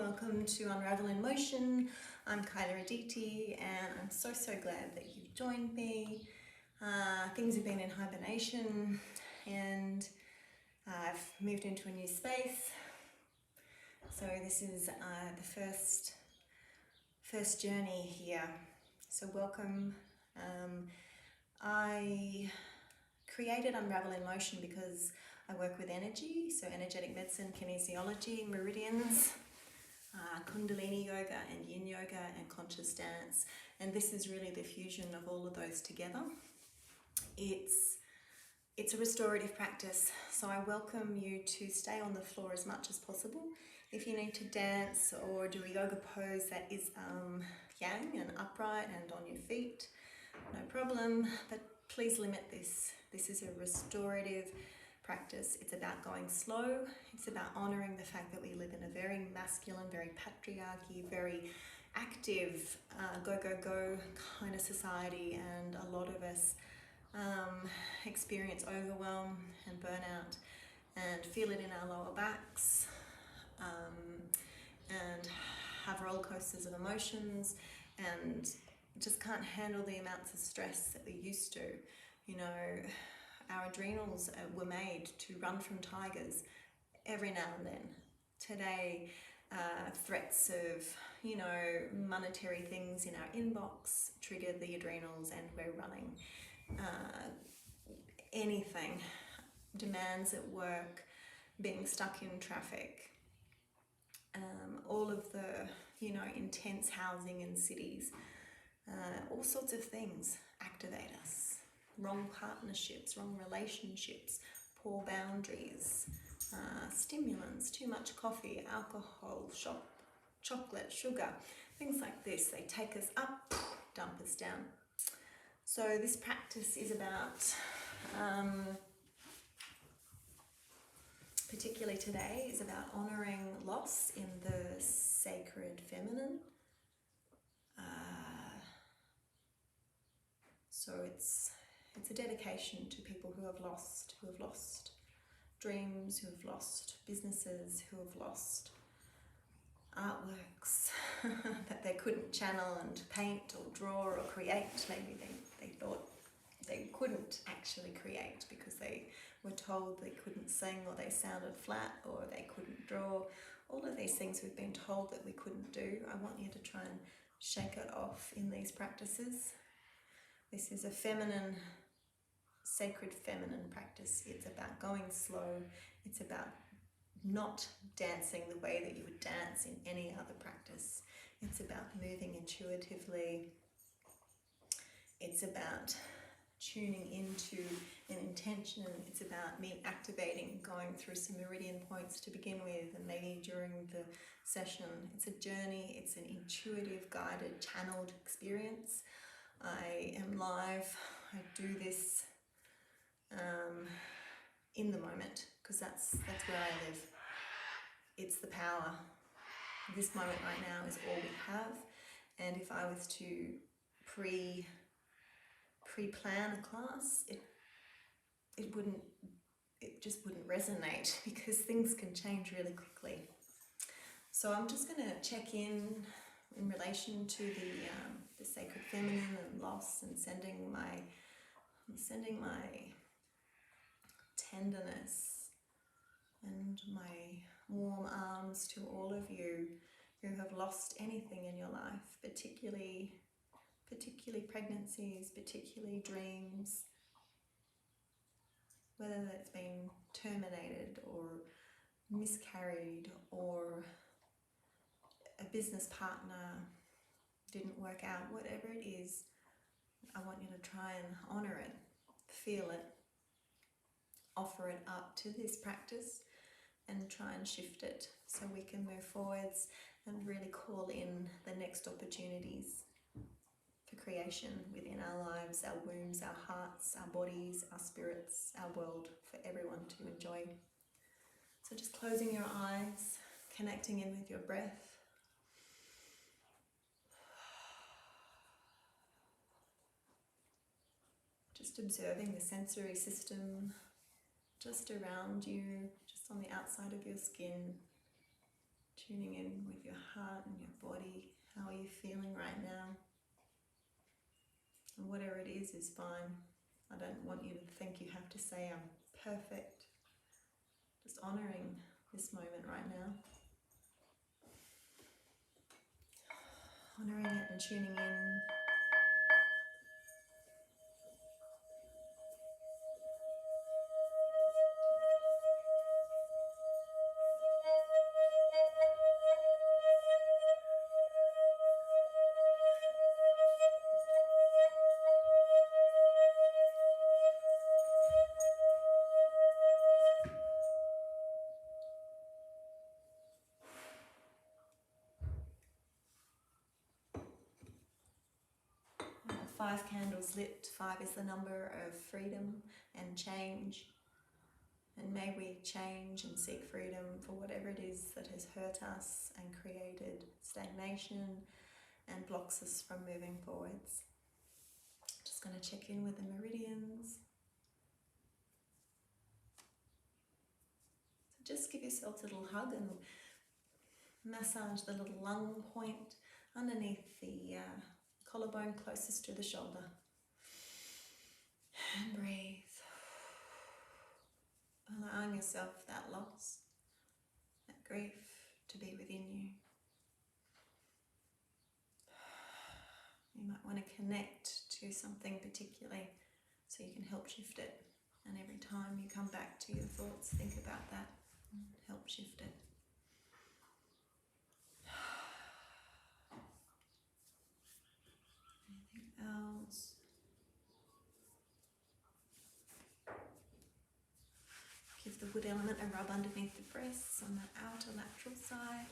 welcome to Unravel-in-motion. I'm Kyla Aditi and I'm so glad that you've joined me. Things have been in hibernation and I've moved into a new space. So this is the first journey here. So welcome. I created Unravel-in-motion because I work with energy, so energetic medicine, kinesiology, meridians, kundalini yoga and yin yoga and conscious dance. And this is really the fusion of all of those together. It's a restorative practice, so I welcome you to stay on the floor as much as possible. If you need to dance or do a yoga pose that is yang and upright and on your feet, no problem, but please limit this. This is a restorative practice. It's about going slow. It's about honoring the fact that we live in a very masculine, very patriarchy, very active, go kind of society, and a lot of us experience overwhelm and burnout and feel it in our lower backs and have roller coasters of emotions and just can't handle the amounts of stress that we used to. You know, our adrenals were made to run from tigers every now and then. Today, threats of, monetary things in our inbox trigger the adrenals and we're running. Anything, demands at work, being stuck in traffic, all of the, intense housing in cities, all sorts of things activate us. Wrong partnerships, wrong relationships, poor boundaries, stimulants, too much coffee, alcohol, chocolate, sugar, things like this. They take us up, dump us down. So this practice is about, particularly today, is about honouring loss in the sacred feminine. So it's a dedication to people who have lost dreams, who have lost businesses, who have lost artworks that they couldn't channel and paint or draw or create. Maybe they thought they couldn't actually create because they were told they couldn't sing or they sounded flat or they couldn't draw. All of these things we've been told that we couldn't do. I want you to try and shake it off in these practices. This is a feminine, sacred feminine practice. It's about going slow. It's about not dancing the way that you would dance in any other practice. It's about moving intuitively. It's about tuning into an intention. It's about me activating, going through some meridian points to begin with, and maybe during the session. It's a journey. It's an intuitive, guided, channeled experience. I am live. I do this in the moment because that's where I live. It's the power. This moment right now is all we have, and if I was to pre-plan a class, it just wouldn't resonate because things can change really quickly. So I'm just going to check in relation to the sacred feminine and loss, and sending my tenderness and my warm arms to all of you who have lost anything in your life, particularly pregnancies, particularly dreams, whether that's been terminated or miscarried or a business partner didn't work out, whatever it is. I want you to try and honour it, feel it, offer it up to this practice and try and shift it so we can move forwards and really call in the next opportunities for creation within our lives, our wombs, our hearts, our bodies, our spirits, our world, for everyone to enjoy. So just closing your eyes, connecting in with your breath. Just observing the sensory system just around you, just on the outside of your skin. Tuning in with your heart and your body. How are you feeling right now? And whatever it is fine. I don't want you to think you have to say I'm perfect. Just honouring this moment right now. Honouring it and tuning in. Five candles lit. 5 is the number of freedom and change. And may we change and seek freedom for whatever it is that has hurt us and created stagnation and blocks us from moving forwards. Just going to check in with the meridians. So just give yourself a little hug and massage the little lung point underneath the collarbone closest to the shoulder. And breathe. Allowing yourself that loss, that grief to be within you. You might want to connect to something particularly so you can help shift it. And every time you come back to your thoughts, think about that and help shift it. Anything else? Give the wood element a rub underneath the breasts on the outer lateral side.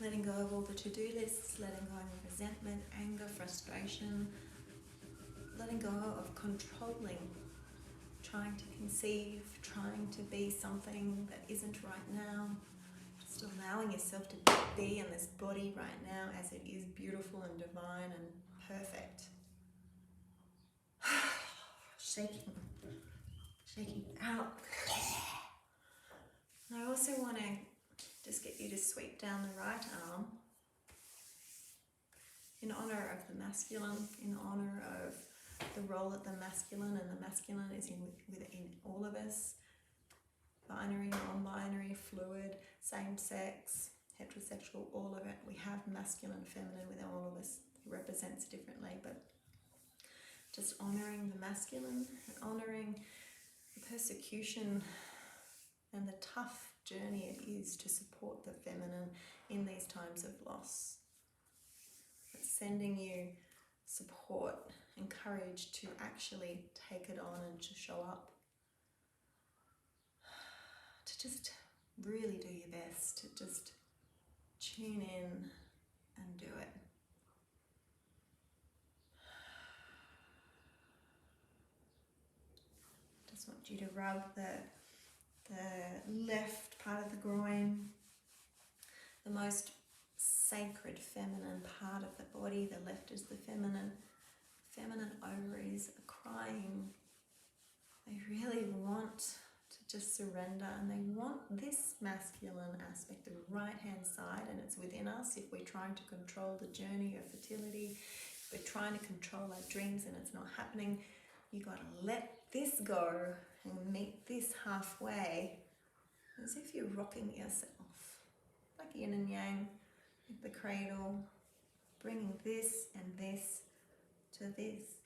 Letting go of all the to-do lists, letting go of resentment, anger, frustration, letting go of controlling, trying to conceive, trying to be something that isn't right now. Just allowing yourself to be in this body right now as it is beautiful and divine and perfect. Shaking out. And I also want to just get you to sweep down the right arm in honor of the masculine, in honor of the role that the masculine and the masculine is within all of us. Binary, non-binary, fluid, same-sex, heterosexual, all of it. We have masculine, feminine within all of us. It represents differently, but just honouring the masculine, honouring the persecution and the tough journey it is to support the feminine in these times of loss. It's sending you support and courage to actually take it on and to show up. To just really do your best, to just tune in and do it. Just want you to rub the left part of the groin, the most sacred feminine part of the body. The left is the feminine. Feminine ovaries are crying. They really want to just surrender, and they want this masculine aspect, the right hand side, and it's within us. If we're trying to control the journey of fertility, if we're trying to control our dreams and it's not happening, you got to let this go and meet this halfway, as if you're rocking yourself, like yin and yang, like the cradle, bringing this and this to this,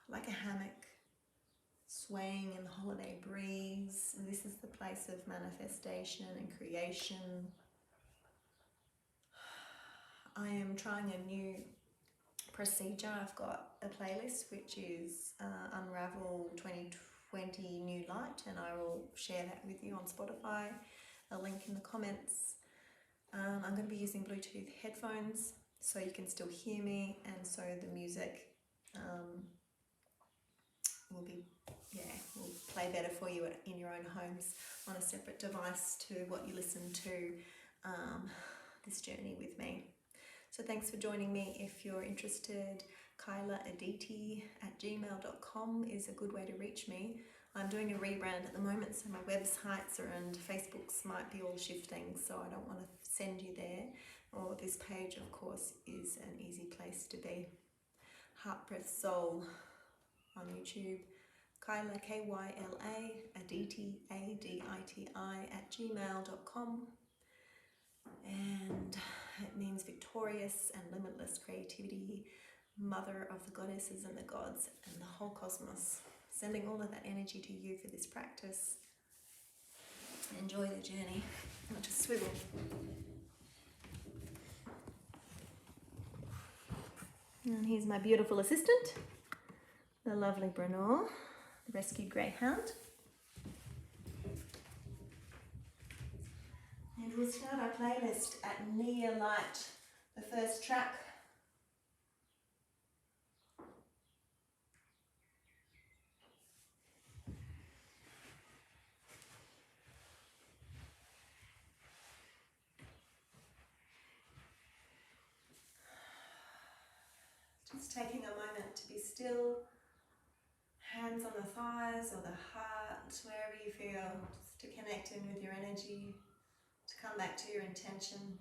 like a hammock, swaying in the holiday breeze. And this is the place of manifestation and creation. I am trying a new procedure. I've got a playlist which is Unravel 2020 New Light, and I will share that with you on Spotify. A link in the comments. I'm going to be using Bluetooth headphones so you can still hear me, and so the music will play better for you in your own homes on a separate device to what you listen to this journey with me. So thanks for joining me. If you're interested, KylaAditi@gmail.com is a good way to reach me. I'm doing a rebrand at the moment, so my websites and Facebooks might be all shifting, so I don't want to send you there. Or this page, of course, is an easy place to be. Heart Breath Soul on YouTube. Kyla, Kyla, Aditi, Aditi @gmail.com. And it means victorious and limitless creativity, mother of the goddesses and the gods and the whole cosmos. Sending all of that energy to you for this practice. Enjoy the journey. Not to swivel. And here's my beautiful assistant, the lovely Brenor, the rescued greyhound. And we'll start our playlist at Near Light, the first track. Just taking a moment to be still, hands on the thighs or the heart, wherever you feel, just to connect in with your energy, to come back to your intention.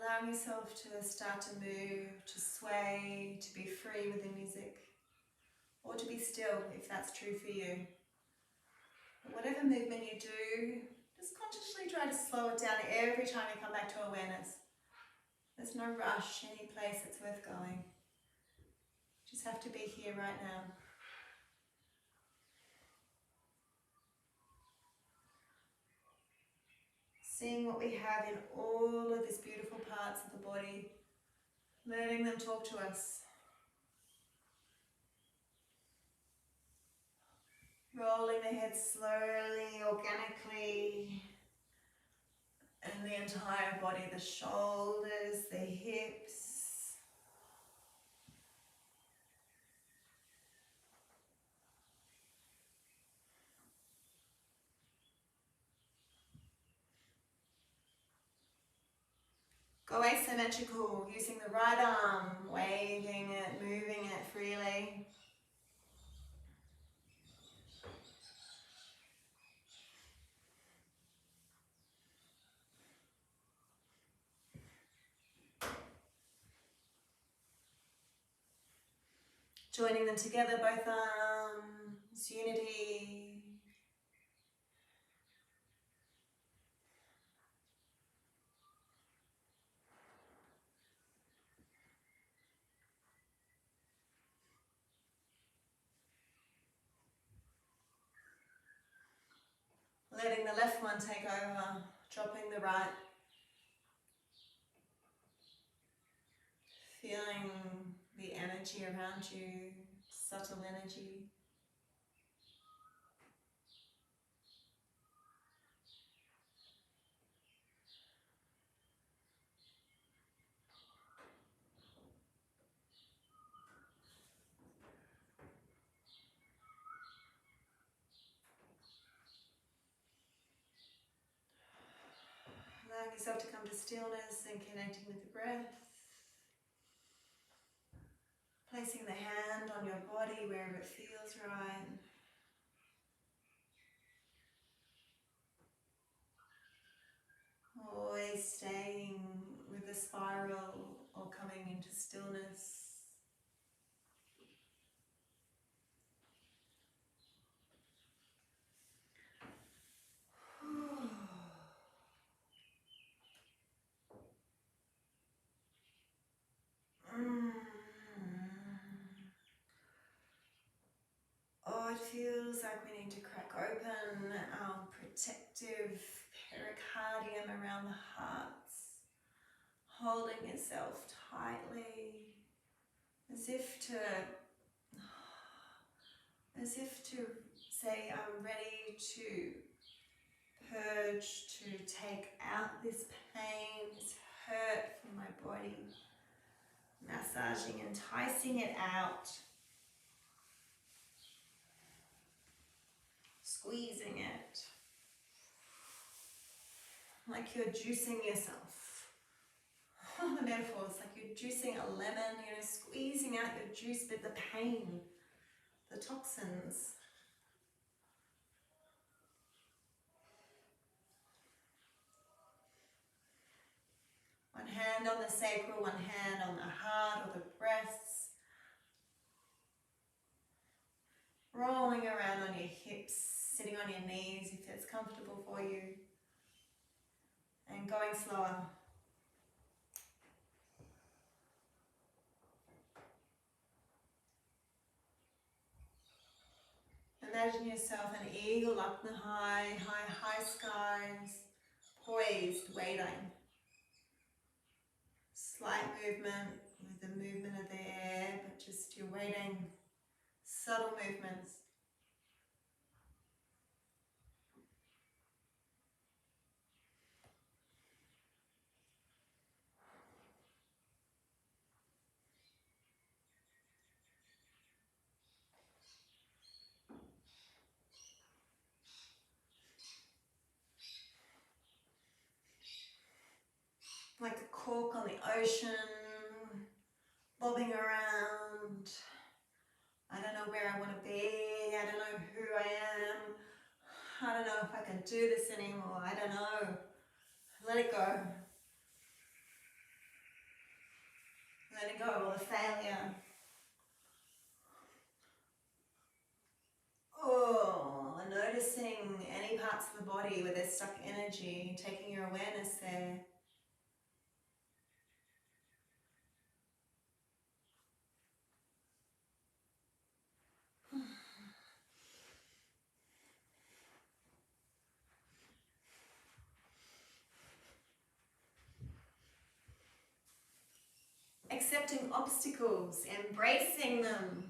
Allowing yourself to start to move, to sway, to be free with the music, or to be still if that's true for you. But whatever movement you do, just consciously try to slow it down every time you come back to awareness. There's no rush, any place that's worth going. You just have to be here right now. Seeing what we have in all of these beautiful parts of the body, letting them talk to us. Rolling the head slowly, organically, and the entire body, the shoulders, the hips. Go asymmetrical, using the right arm, waving it, moving it freely. Joining them together, both arms, unity. Letting the left one take over, dropping the right. Feeling the energy around you, subtle energy. Allowing yourself to come to stillness and connecting with the breath. Placing the hand on your body wherever it feels right. Always staying with the spiral or coming into stillness. Oh, it feels like we need to crack open our protective pericardium around the hearts, holding yourself tightly, as if to say, I'm ready to purge, to take out this pain, this hurt from my body. Massaging, enticing it out. Squeezing it. Like you're juicing yourself. Oh, the metaphor is like you're juicing a lemon, you know, squeezing out your juice, but the pain, the toxins. One hand on the sacral, one hand on the heart or the breasts. Rolling around on your hips, sitting on your knees if it's comfortable for you. And going slower. Imagine yourself an eagle up in the high skies, poised, waiting. Slight movement with the movement of the air, but just you're waiting. Subtle movements. Like a cork on the ocean, bobbing around. I don't know where I want to be. I don't know who I am. I don't know if I can do this anymore. I don't know. Let it go. Letting go of all the failure. Oh, noticing any parts of the body where there's stuck energy, taking your awareness there. Accepting obstacles, embracing them.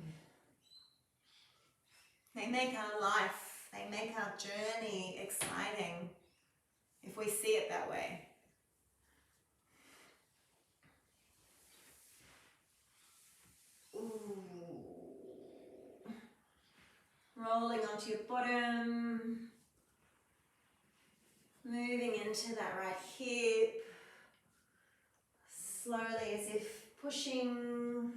They make our life, they make our journey exciting if we see it that way. Ooh. Rolling onto your bottom. Moving into that right hip. Slowly as if pushing.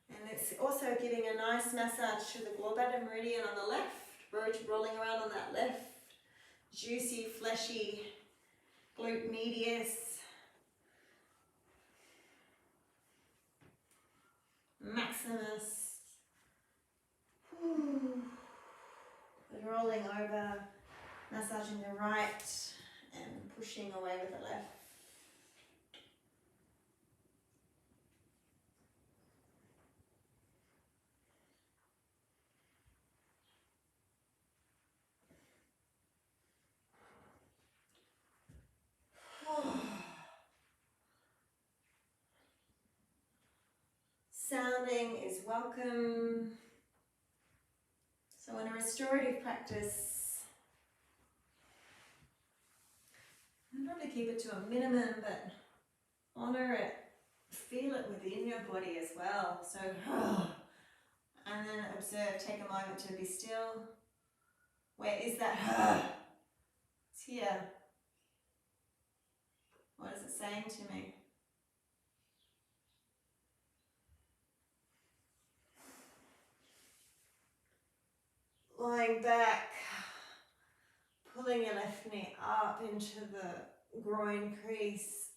And it's also giving a nice massage to the gallbladder meridian on the left, rolling around on that left, juicy, fleshy glute medius. Maximus. Whew. Rolling over, massaging the right and pushing away with the left. Sounding is welcome. So in a restorative practice, you probably keep it to a minimum, but honor it, feel it within your body as well. So, and then observe, take a moment to be still. Where is that? It's here. What is it saying to me? Lying back, pulling your left knee up into the groin crease,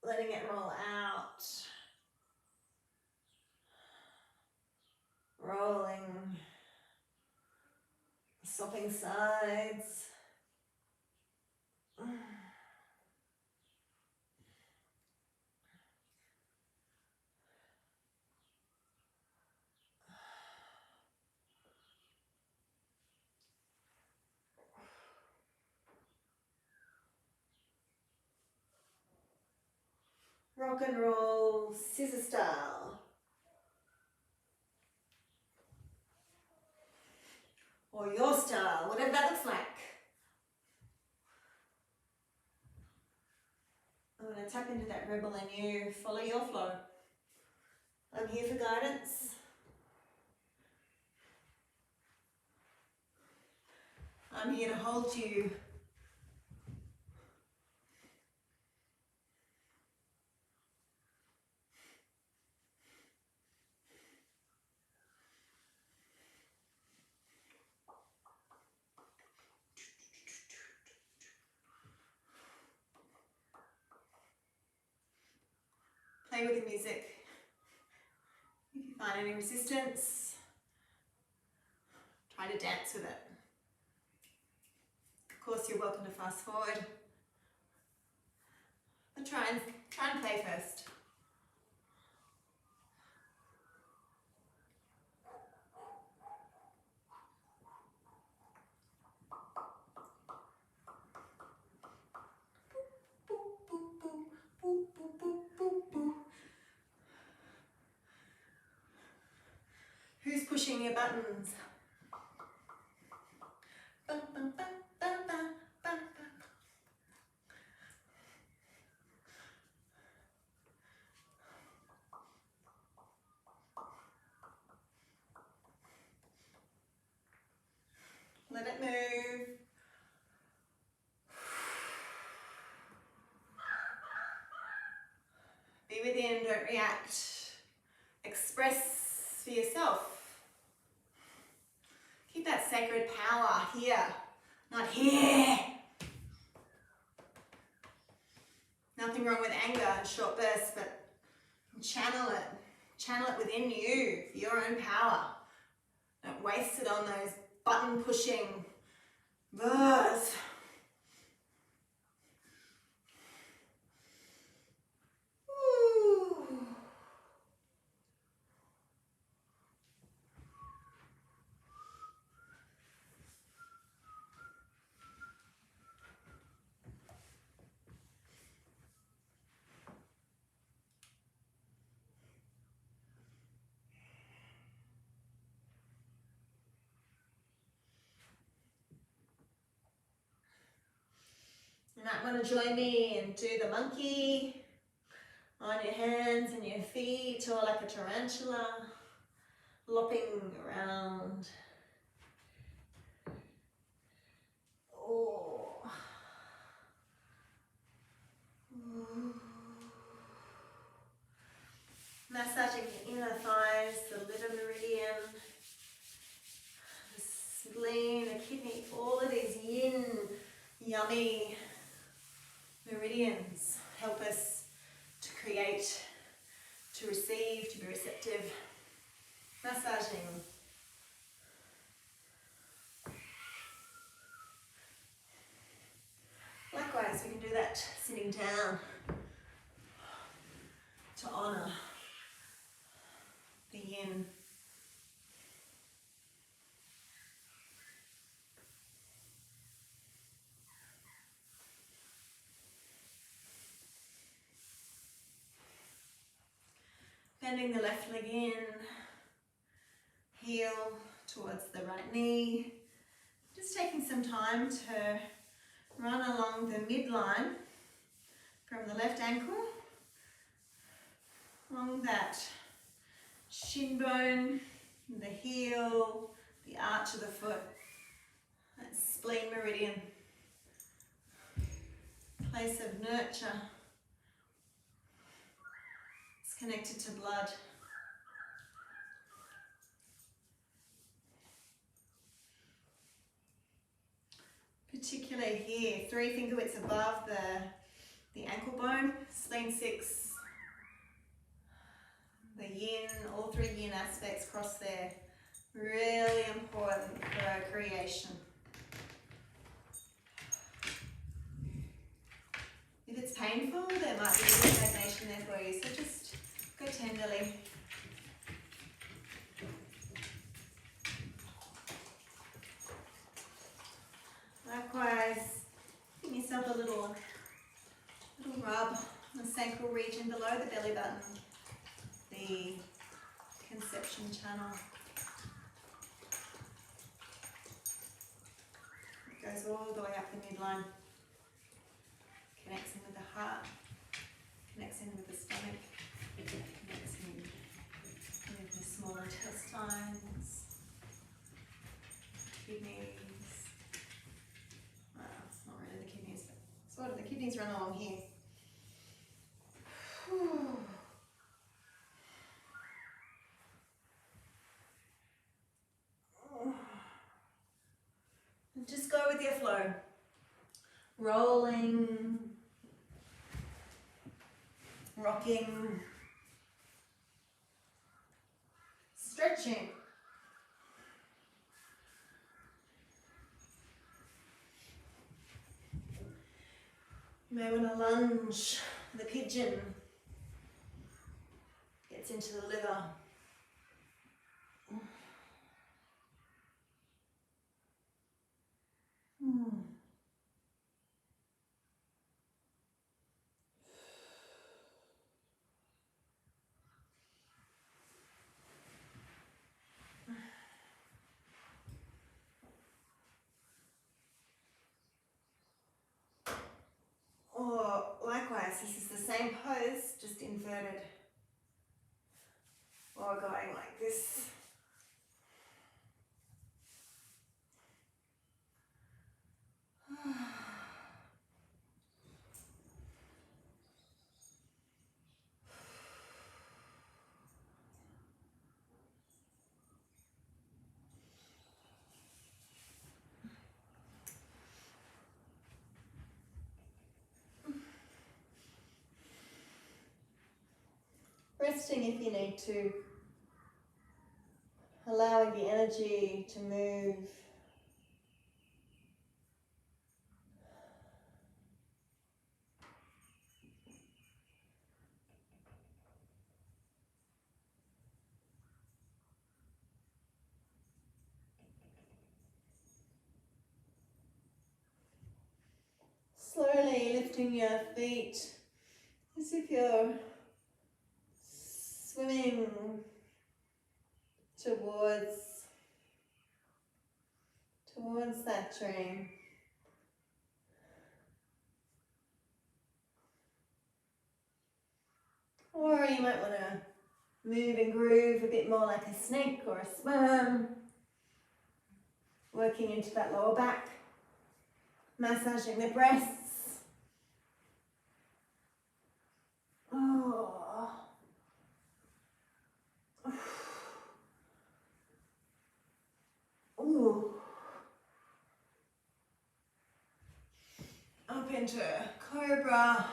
letting it roll out, rolling, swapping sides. Rock and roll, scissor style. Or your style, whatever that looks like. I'm going to tap into that rebel in you, follow your flow. I'm here for guidance. I'm here to hold you. Play with the music. If you find any resistance, try to dance with it. Of course, you're welcome to fast forward, but try and play first. Who's pushing your buttons? Let it move. Be within, don't react. Express for yourself. Keep that sacred power here, not here. Nothing wrong with anger and short bursts, but channel it. Channel it within you for your own power. Don't waste it on those button pushing words. You might want to join me and do the monkey on your hands and your feet, or like a tarantula, lopping around. Oh. Massaging the inner thighs, the liver meridian, the spleen, the kidney, all of these yin, yummy meridians help us to create, to receive, to be receptive. Massaging. Likewise, we can do that sitting down to honour the yin. Bending the left leg in, heel towards the right knee. Just taking some time to run along the midline from the left ankle, along that shin bone, the heel, the arch of the foot, that spleen meridian, place of nurture. It's connected to blood. Particularly here, 3 finger widths above the ankle bone, spleen 6, the yin, all 3 yin aspects cross there. Really important for creation. If it's painful, there might be a stagnation there for you, so just go tenderly. Likewise, give yourself a little rub on the sacral region below the belly button, the conception channel. It goes all the way up the midline, connecting with the heart. connects in with the stomach, connects in with the small intestines, kidneys. Not really the kidneys, but sort of the kidneys run along here. And just go with your flow. Rolling, rocking, stretching. You may want to lunge. The pigeon gets into the liver. Or likewise, this is the same pose, just inverted. Or going like this. Resting if you need to, allowing the energy to move. Slowly lifting your feet as if you're swimming towards that dream. Or you might want to move and groove a bit more like a snake or a sperm, working into that lower back, massaging the breasts. Oh. Ooh. Up into cobra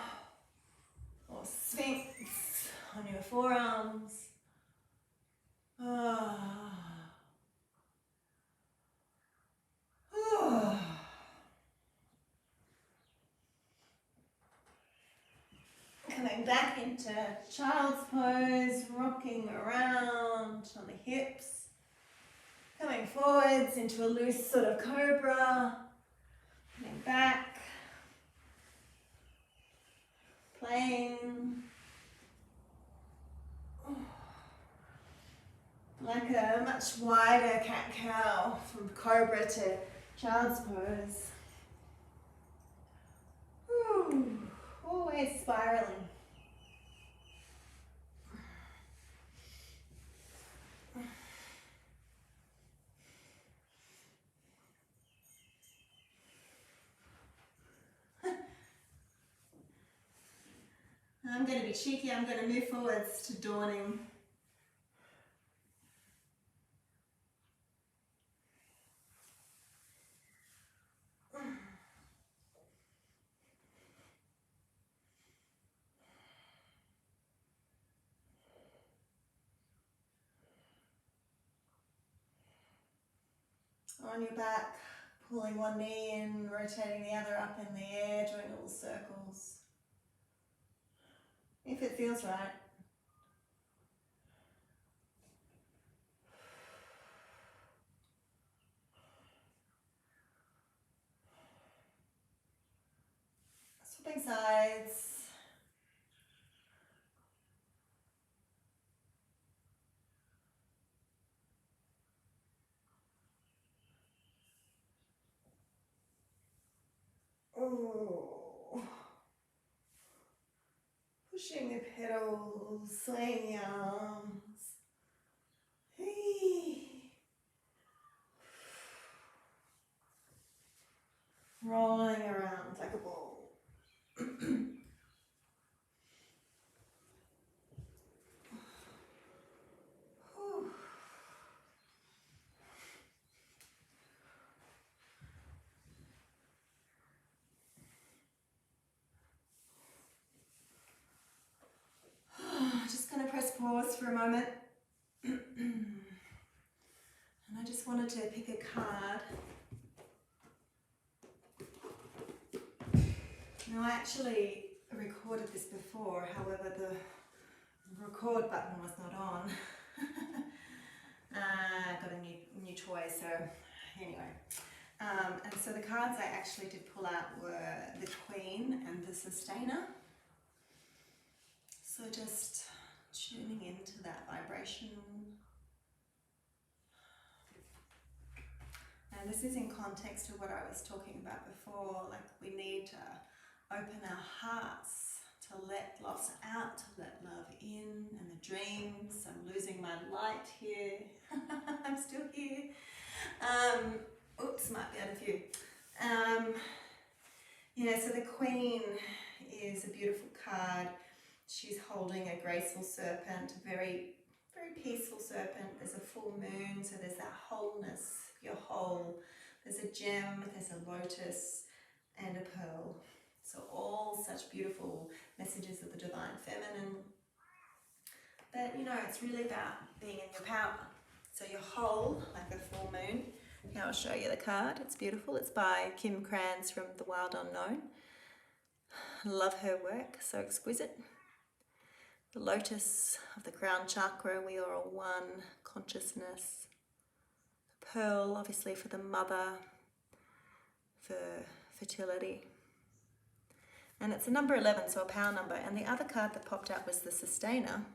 or sphinx on your forearms. Coming back into child's pose, rocking around on the hips. Coming forwards into a loose sort of cobra. Coming back. Playing. Like a much wider cat-cow from cobra to child's pose. Always spiraling. I'm going to be cheeky, I'm going to move forwards to dawning. On your back, pulling one knee in, rotating the other up in the air, doing little circles. If it feels right. Swapping sides. pushing the petals, swaying the arms. Hey. Rolling around like a ball. Just going to press pause for a moment. And I just wanted to pick a card. Now I actually recorded this before, however the record button was not on. I got a new toy, so anyway. And so the cards I actually did pull out were the Queen and the Sustainer. So just tuning into that vibration. And this is in context to what I was talking about before, like we need to open our hearts to let loss out, to let love in, and the dreams. I'm losing my light here. I'm still here. Oops, might be out of view. Yeah, so the Queen is a beautiful card. She's holding a graceful serpent, a very, very peaceful serpent. There's a full moon, so there's that wholeness. You're whole. There's a gem, there's a lotus, and a pearl. So all such beautiful messages of the divine feminine. But you know, it's really about being in your power. So you're whole, like a full moon. Here I'll show you the card. It's beautiful. It's by Kim Krans from The Wild Unknown. Love her work, so exquisite. The lotus of the crown chakra, we are all one, consciousness. The pearl, obviously for the mother, for fertility. And it's a number 11, so a power number. And the other card that popped up was the Sustainer.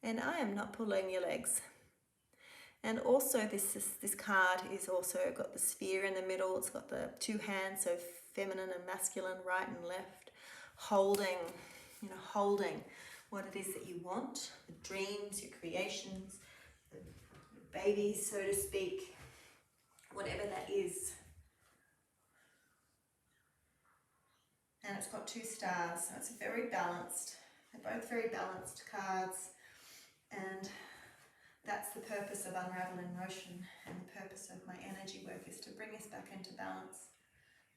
And I am not pulling your legs. And also this card is also got the sphere in the middle. It's got the two hands, so feminine and masculine, right and left, holding, you know, holding what it is that you want, the dreams, your creations, the babies, so to speak, whatever that is. And it's got two stars, so it's very balanced. They're both very balanced cards, and that's the purpose of Unravel-in-motion, and the purpose of my energy work is to bring us back into balance.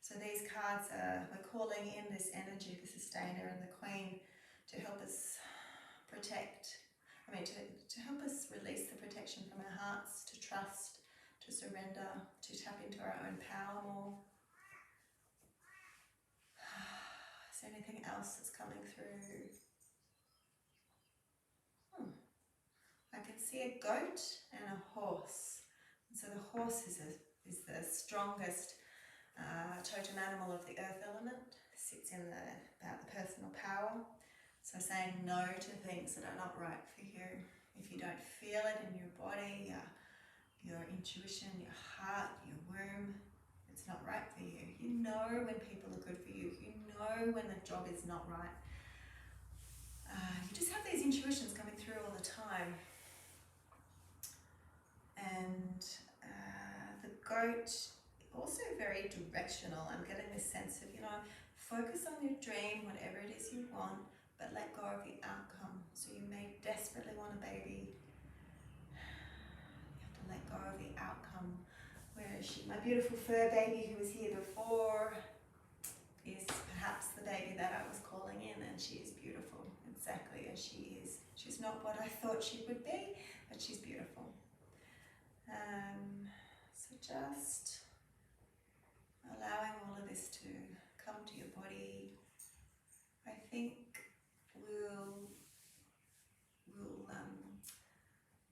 So these cards we're calling in this energy, the Sustainer and the Queen, to help us protect, to help us release the protection from our hearts, to trust, to surrender, to tap into our own power more. Is there anything else that's coming through? I can see a goat and a horse. And so the horse is the strongest totem animal of the earth element, sits in about the personal power. So saying no to things that are not right for you. If you don't feel it in your body, your intuition, your heart, your womb, it's not right for you. You know when people are good for you. You know when the job is not right. You just have these intuitions coming through all the time. And the goat, also very directional. I'm getting this sense of, you know, focus on your dream, whatever it is you want, but let go of the outcome. So you may desperately want a baby. You have to let go of the outcome. Where is she? My beautiful fur baby who was here before is perhaps the baby that I was calling in, and she is beautiful, exactly as she is. She's not what I thought she would be, but she's beautiful. So just allowing all of this to come to your body. I think we'll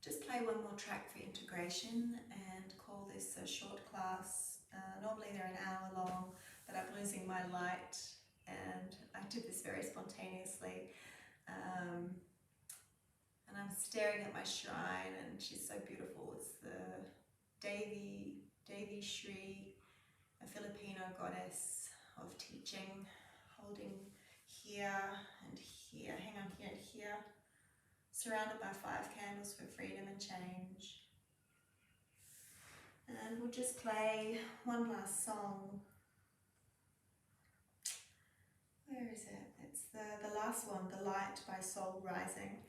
just play one more track for integration and call this a short class. Normally they're an hour long, but I'm losing my light, and I did this very spontaneously. And I'm staring at my shrine, and she's so beautiful. It's the Devi Shri, a Filipino goddess of teaching, holding here and here. Hang on here surrounded by 5 candles for freedom and change. And we'll just play one last song. Where is it? It's the last one, The Light by Soul Rising.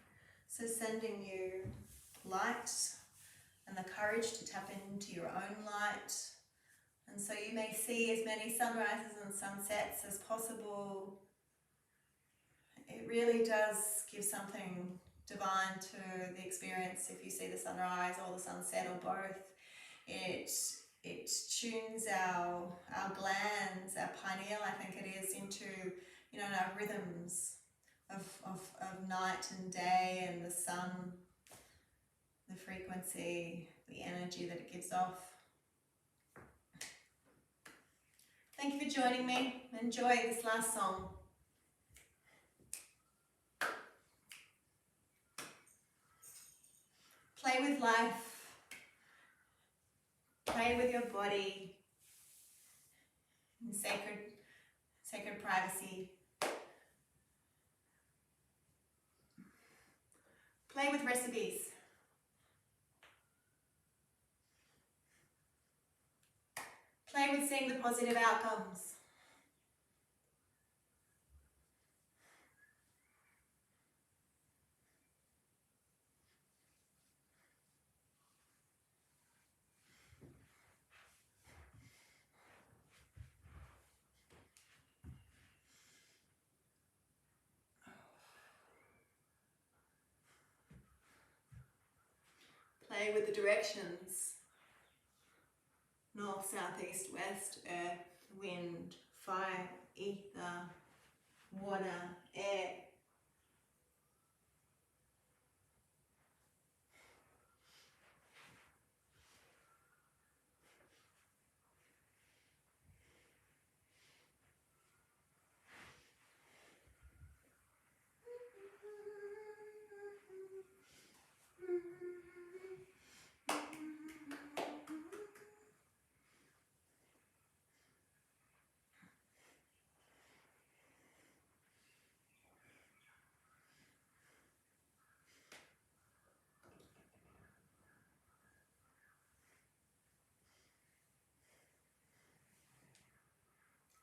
So sending you light and the courage to tap into your own light. And so you may see as many sunrises and sunsets as possible. It really does give something divine to the experience if you see the sunrise or the sunset or both. It tunes our glands, our pineal, I think it is, into, you know, our rhythms of night and day and the sun, the frequency, the energy that it gives off. Thank you for joining me. Enjoy this last song. Play with life. Play with your body in sacred privacy. Play with recipes. Play with seeing the positive outcomes. Play with the directions. North, south, east, west, earth, wind, fire, ether, water, air.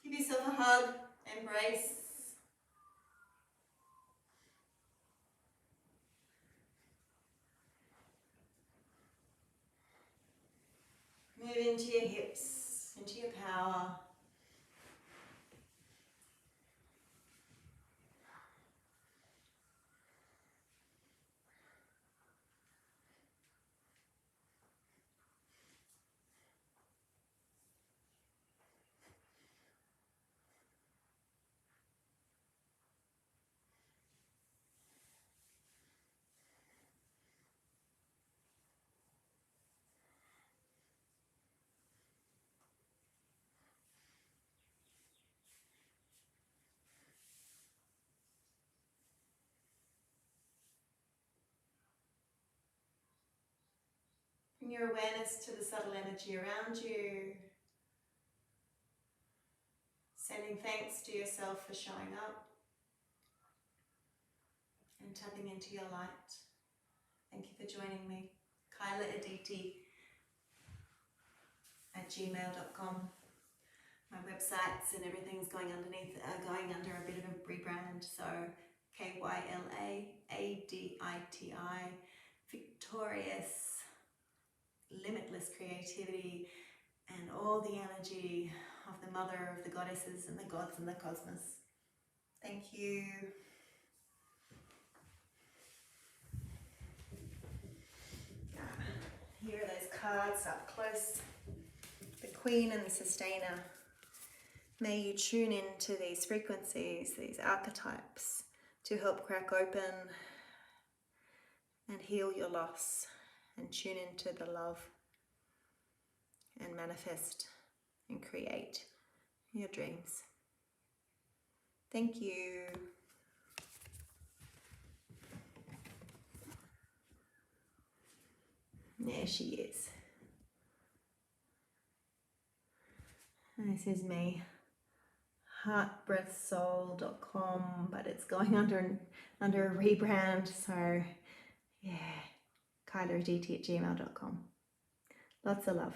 Give yourself a hug, embrace. Move into your hips, into your power. Bring your awareness to the subtle energy around you. Sending thanks to yourself for showing up and tapping into your light. Thank you for joining me. kylaaditi@gmail.com. My websites and everything's going underneath, going under a bit of a rebrand. So KYLAADITI, victorious, limitless creativity, and all the energy of the mother, of the goddesses and the gods and the cosmos. Thank you. Here are those cards up close. The Queen and the Sustainer. May you tune into these frequencies, these archetypes, to help crack open and heal your loss and tune into the love and manifest and create your dreams. Thank you. There she is. This is me. heartbreathsoul.com, but it's going under a rebrand, so Yeah, kylaaditi@gmail.com. Lots of love.